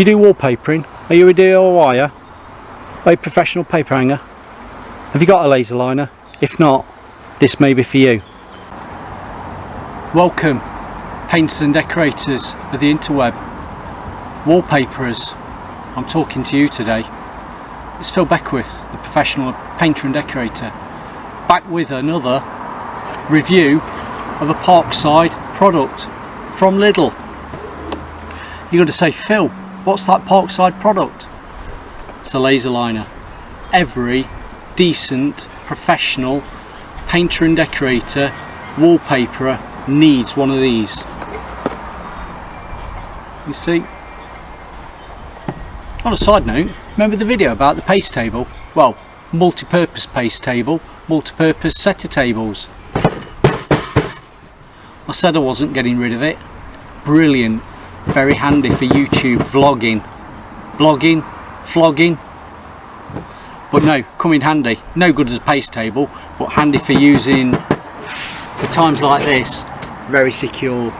Do you do wallpapering? Are you a DIYer? Are you a professional paper hanger? Have you got a laser liner? If not, this may be for you. Welcome, painters and decorators of the interweb, wallpaperers. I'm talking to you today. It's Phil Beckwith, the professional painter and decorator, back with another review of a Parkside product from Lidl. You're going to say, Phil, what's that Parkside product? It's a laser liner. Every decent professional painter and decorator, wallpaperer needs one of these. You see? On a side note, remember the video about the paste table? Well, multi-purpose paste table, multi-purpose setter tables. I said I wasn't getting rid of it. Brilliant, very handy for YouTube vlogging, blogging, flogging. But no, come in handy. No good as a paste table, but handy for using for times like this. Very secure.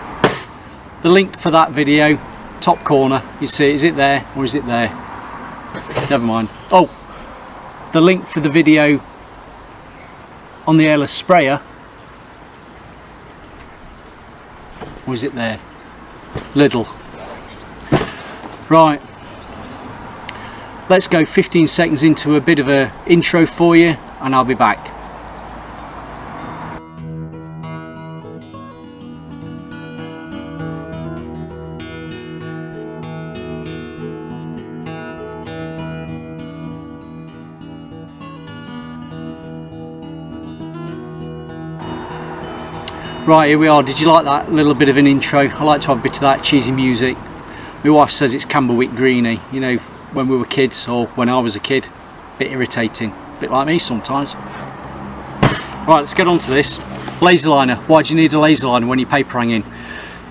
The link for that video, top corner, you see, is it there or is it there? Never mind. Oh, the link for the video on the airless sprayer, or is it there? Lidl. Right, let's go 15 seconds into a bit of an intro for you and I'll be back. Right, here we are. Did you like that little bit of an intro? I like to have a bit of that cheesy music. My wife says it's Camberwick Greeny, you know, when we were kids or when I was a kid. Bit irritating, bit like me sometimes. Right, let's get on to this. Laser liner. Why do you need a laser liner when you're paper hanging?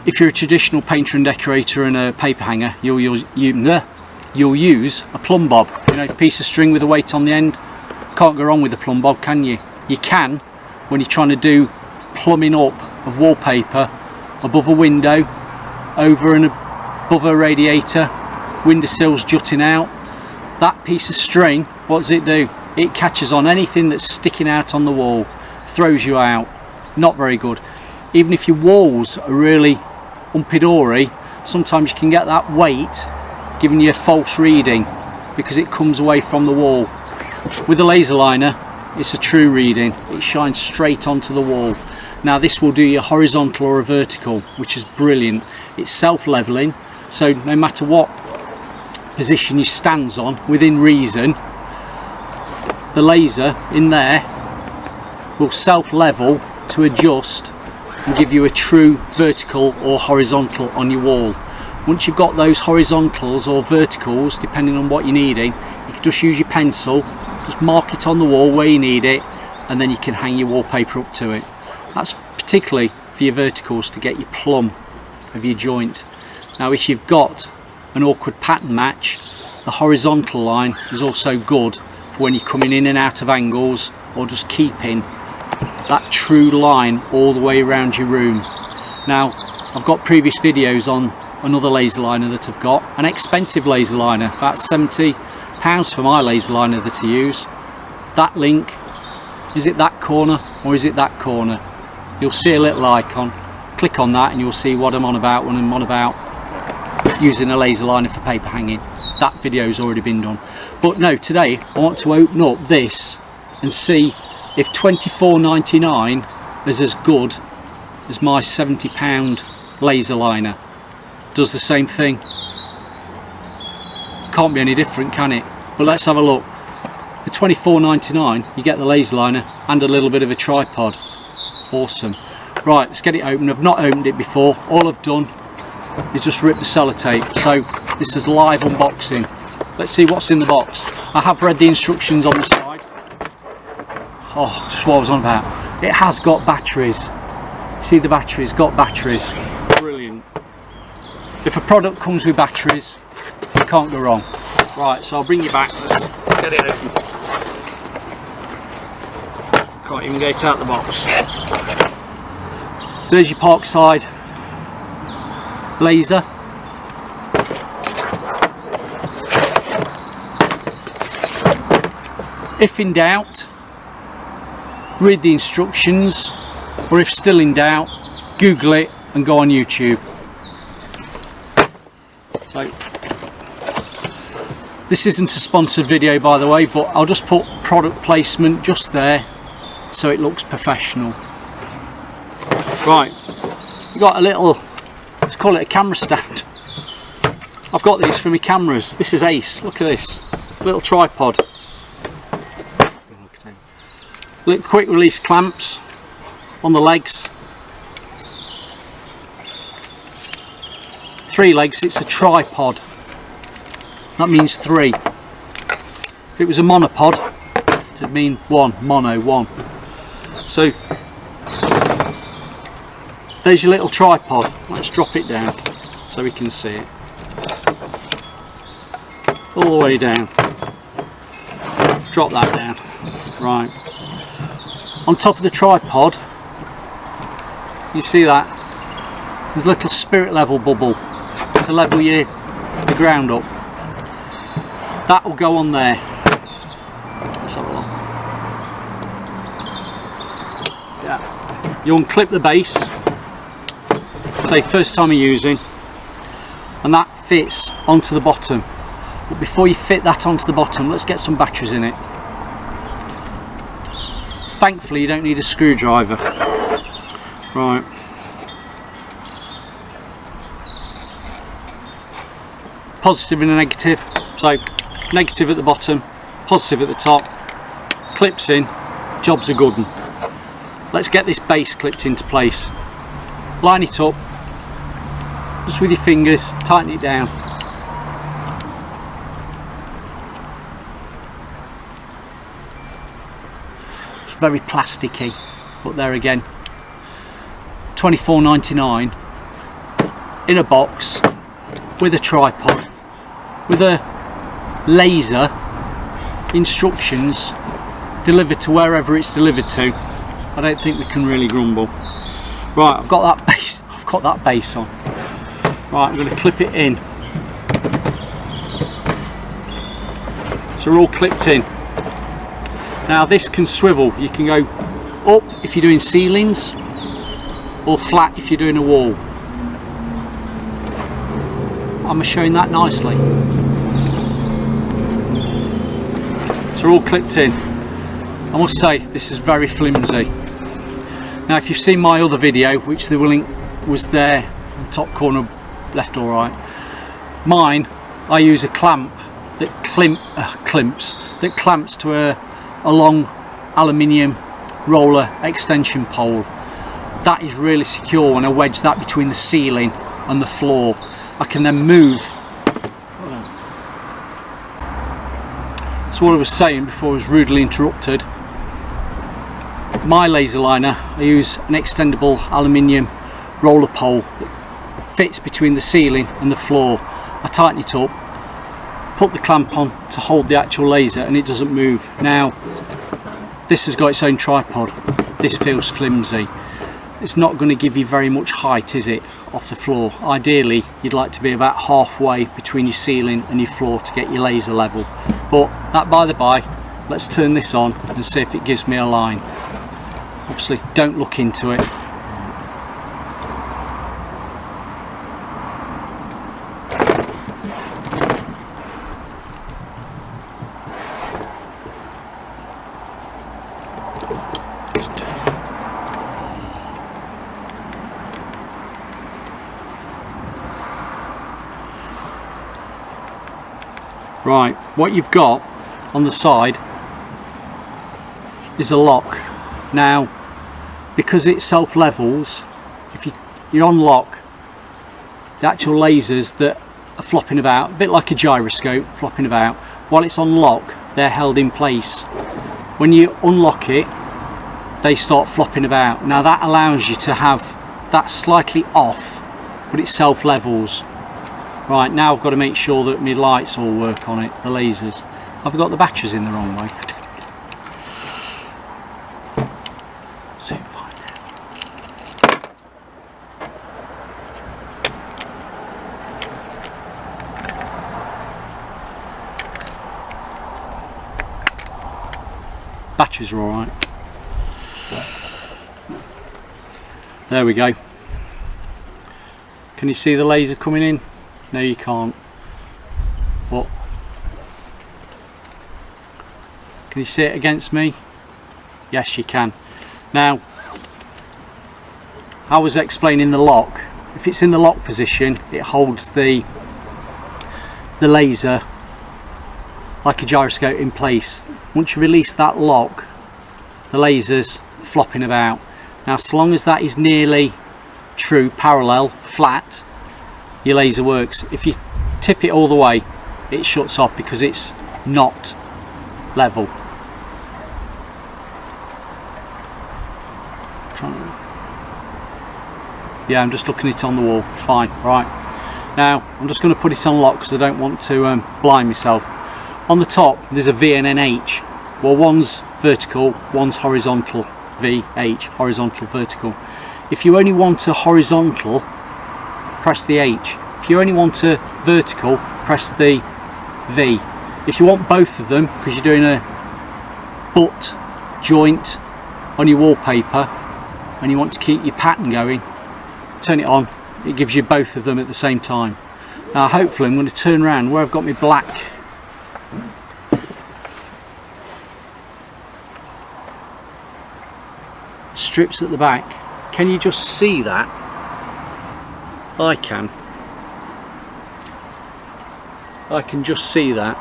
If you're a traditional painter and decorator and a paper hanger, you'll use a plumb bob, you know, a piece of string with a weight on the end. Can't go wrong with the plumb bob, can you? You can when you're trying to do plumbing up of wallpaper above a window, over and above a radiator, windowsills jutting out. That piece of string, what does it do? It catches on anything that's sticking out on the wall, throws you out. Not very good. Even if your walls are really umpy-dory, sometimes you can get that weight giving you a false reading because it comes away from the wall. With a laser liner, it's a true reading. It shines straight onto the wall. Now this will do your horizontal or a vertical, which is brilliant. It's self-leveling, so no matter what position you stands on, within reason, the laser in there will self-level to adjust and give you a true vertical or horizontal on your wall. Once you've got those horizontals or verticals, depending on what you're needing, you can just use your pencil, just mark it on the wall where you need it, and then you can hang your wallpaper up to it. That's particularly for your verticals to get your plumb of your joint. Now if you've got an awkward pattern match, the horizontal line is also good for when you're coming in and out of angles, or just keeping that true line all the way around your room. Now I've got previous videos on another laser liner that I've got, an expensive laser liner, about £70 for my laser liner that I use. That link, is it that corner or is it that corner? You'll see a little icon, click on that and you'll see what I'm on about when I'm on about using a laser liner for paper hanging. That video's already been done. But no, today I want to open up this and see if £24.99 is as good as my £70 laser liner. Does the same thing. Can't be any different, can it? But let's have a look. For £24.99 you get the laser liner and a little bit of a tripod. Awesome. Right, let's get it open. I've not opened it before. All I've done is just rip the sellotape. So this is live unboxing. Let's see what's in the box. I have read the instructions on the side. Oh, just what I was on about. It has got batteries. See the batteries? Got batteries. Brilliant. If a product comes with batteries, you can't go wrong. Right, so I'll bring you back. Let's get it open. Can't even get it out of the box. So there's your Parkside laser. If in doubt, read the instructions, or if still in doubt, Google it and go on YouTube. So this isn't a sponsored video, by the way, but I'll just put product placement just there so it looks professional. Right, we've got a little, let's call it a camera stand. I've got these for my cameras. This is ace. Look at this little tripod. Little quick release clamps on the legs. 3 legs. It's a tripod. That means 3. If it was a monopod, it'd mean 1. Mono 1. So there's your little tripod. Let's drop it down so we can see it. All the way down. Drop that down. Right. On top of the tripod, you see that? There's a little spirit level bubble to level the ground up. That will go on there. Let's have a look. Yeah. You unclip the base, say first time you're using, and that fits onto the bottom. But before you fit that onto the bottom, let's get some batteries in it. Thankfully you don't need a screwdriver. Right. Positive and a negative. So negative at the bottom, positive at the top. Clips in, job's a good one. Let's get this base clipped into place. Line it up, just with your fingers, tighten it down. Very plasticky, but there again, £24.99 in a box with a tripod, with a laser, instructions delivered to wherever it's delivered to. I don't think we can really grumble. Right, I've got that base. I've got that base on. Right, I'm going to clip it in. So we're all clipped in. Now this can swivel. You can go up if you're doing ceilings, or flat if you're doing a wall. I'm showing that nicely. So we're all clipped in. I must say this is very flimsy. Now if you've seen my other video, which the link was there in the top corner left or right, mine, I use a clamp that clamps to a long aluminium roller extension pole. That is really secure. When I wedge that between the ceiling and the floor, I can then move. So what I was saying before I was rudely interrupted, my Laserliner, I use an extendable aluminium roller pole that fits between the ceiling and the floor. I tighten it up, put the clamp on to hold the actual laser, and it doesn't move. Now this has got its own tripod. This feels flimsy. It's not going to give you very much height, is it, off the floor? Ideally you'd like to be about halfway between your ceiling and your floor to get your laser level. But that by the by, let's turn this on and see if it gives me a line. Obviously don't look into it. Right, what you've got on the side is a lock. Now, because it self-levels, if you're on lock, the actual lasers that are flopping about, a bit like a gyroscope flopping about, while it's on lock, they're held in place. When you unlock it, they start flopping about. Now that allows you to have that slightly off, but it self-levels. Right, now I've got to make sure that my lights all work on it, the lasers. I've got the batteries in the wrong way. Soon find out. batteries are alright. There we go. Can you see the laser coming in? No, you can't. But can you see it against me? Yes, you can. Now, I was explaining the lock. If it's in the lock position, it holds the laser like a gyroscope in place. Once you release that lock, the laser's flopping about. Now, so long as that is nearly true, parallel, flat, your laser works. If you tip it all the way, it shuts off because it's not level. Yeah, I'm just looking at it on the wall. Fine, right. Now, I'm just going to put it on lock because I don't want to blind myself. On the top, there's a V and an H. Well, one's vertical, one's horizontal. V, H, horizontal, vertical. If you only want a horizontal, press the H. If you only want a vertical, press the V. If you want both of them, because you're doing a butt joint on your wallpaper and you want to keep your pattern going, turn it on. It gives you both of them at the same time. Now, hopefully, I'm going to turn around where I've got my black strips at the back. Can you just see that? I can. I can just see that.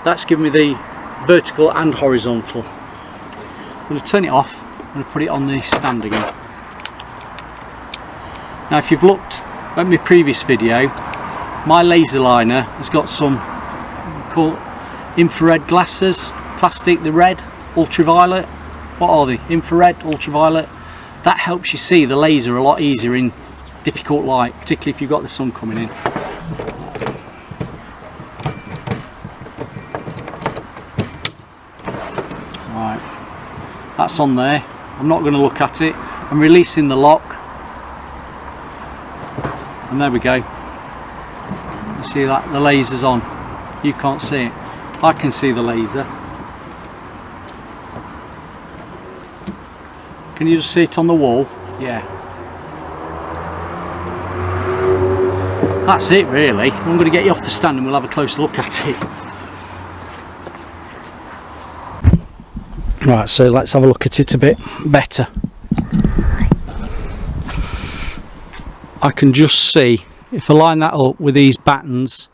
That's giving me the vertical and horizontal. I'm going to turn it off. I'm going to put it on the stand again. Now, if you've looked at my previous video, my Laserliner has got some called infrared glasses, plastic, the red, ultraviolet. What are they? Infrared, ultraviolet. That helps you see the laser a lot easier in difficult light, particularly if you've got the sun coming in. Right, that's on there. I'm not going to look at it. I'm releasing the lock. And there we go. You see that? The laser's on. You can't see it. I can see the laser. Can you just see it on the wall? Yeah. That's it really. I'm going to get you off the stand and we'll have a close look at it. Right, so let's have a look at it a bit better. I can just see, if I line that up with these battens,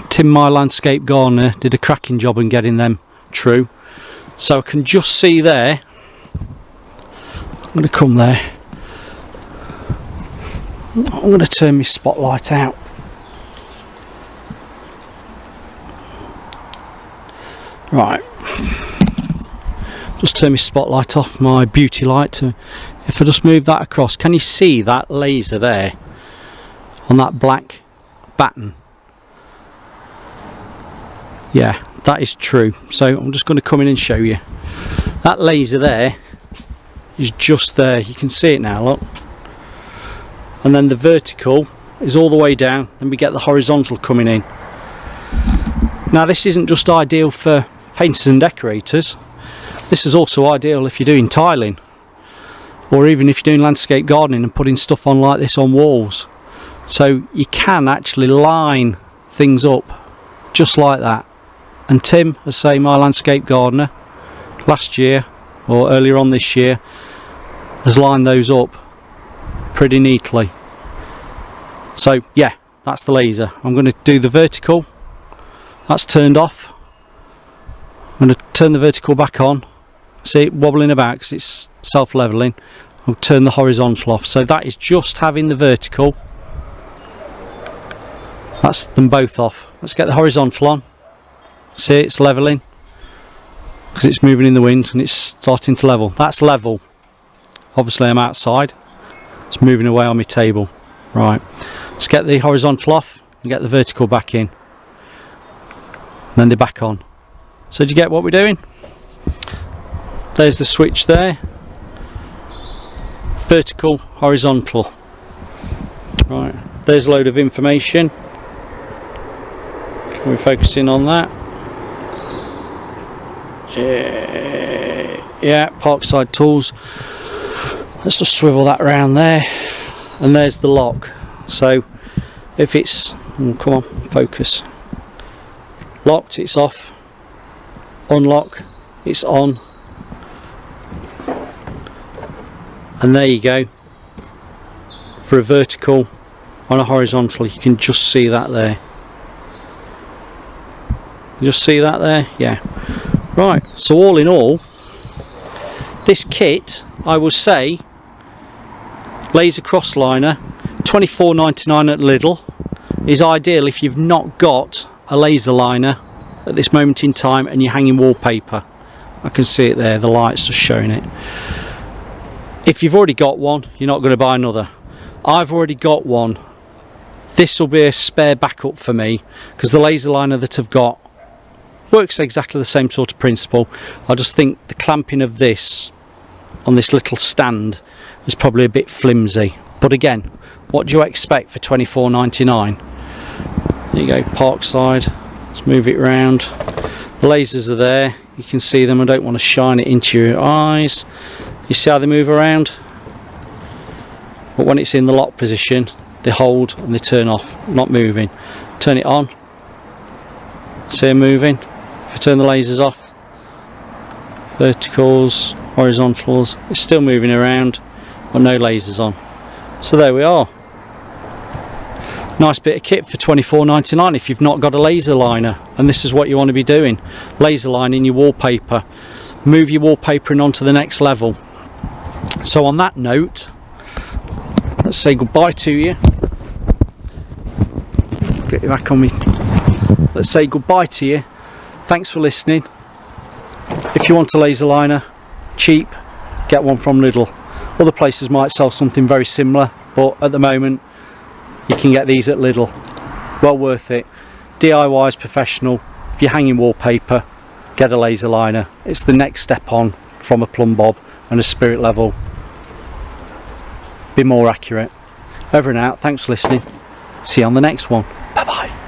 Tim, my landscape gardener, did a cracking job in getting them true. So I can just see there. I'm going to come there. I'm going to turn my spotlight out. Right. Just turn my spotlight off, my beauty light. If I just move that across, can you see that laser there on that black batten? Yeah, that is true. So I'm just going to come in and show you. That laser there is just there. You can see it now, look. And then the vertical is all the way down, and we get the horizontal coming in. Now, this isn't just ideal for painters and decorators. This is also ideal if you're doing tiling, or even if you're doing landscape gardening and putting stuff on like this on walls. So you can actually line things up just like that. And Tim, as I say, my landscape gardener, last year or earlier on this year, has lined those up pretty neatly. So yeah, that's the laser. I'm going to do the vertical. That's turned off. I'm going to turn the vertical back on. See it wobbling about because it's self-leveling. I'll turn the horizontal off. So that is just having the vertical. That's them both off. Let's get the horizontal on. See, it's leveling because it's moving in the wind and it's starting to level. That's level. Obviously I'm outside. It's moving away on my table. Right. Let's get the horizontal off and get the vertical back in. And then they're back on. So do you get what we're doing? There's the switch there. Vertical, horizontal. Right. There's a load of information. Can we focus in on that? Yeah, Parkside tools. Let's just swivel that around there, and there's the lock. So if it's, come on, focus, locked, it's off, unlock, it's on, and there you go. For a vertical, on a horizontal, you can just see that there. You just see that there? Yeah. Right, so all in all, this kit, I will say, laser cross liner, £24.99 at Lidl, is ideal if you've not got a laser liner at this moment in time and you're hanging wallpaper. I can see it there, the light's just showing it. If you've already got one, you're not going to buy another. I've already got one. This will be a spare backup for me, because the laser liner that I've got works exactly the same sort of principle. I just think the clamping of this on this little stand is probably a bit flimsy. But again, what do you expect for £24.99? There you go, Parkside. Let's move it round. The lasers are there. You can see them. I don't want to shine it into your eyes. You see how they move around? But when it's in the lock position, they hold and they turn off, not moving. Turn it on. See them moving? If I turn the lasers off, verticals, horizontals, it's still moving around, but no lasers on. So there we are. Nice bit of kit for £24.99 if you've not got a laser liner, and this is what you want to be doing. Laser lining your wallpaper. Move your wallpapering onto the next level. So on that note, let's say goodbye to you. Get you back on me. Let's say goodbye to you. Thanks for listening. If you want a laser liner, cheap, get one from Lidl. Other places might sell something very similar, but at the moment you can get these at Lidl. Well worth it. DIY is professional. If you're hanging wallpaper, get a laser liner. It's the next step on from a plumb bob and a spirit level. Be more accurate. Over and out. Thanks for listening. See you on the next one. Bye bye.